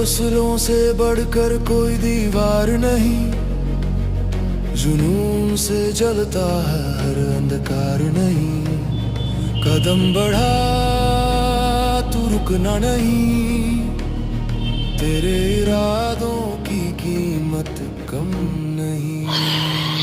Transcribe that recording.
हौसलों से बढ़कर कोई दीवार नहीं, जुनून से जलता है हर अंधकार नहीं। कदम बढ़ा तू रुकना नहीं, तेरे इरादों की कीमत कम नहीं।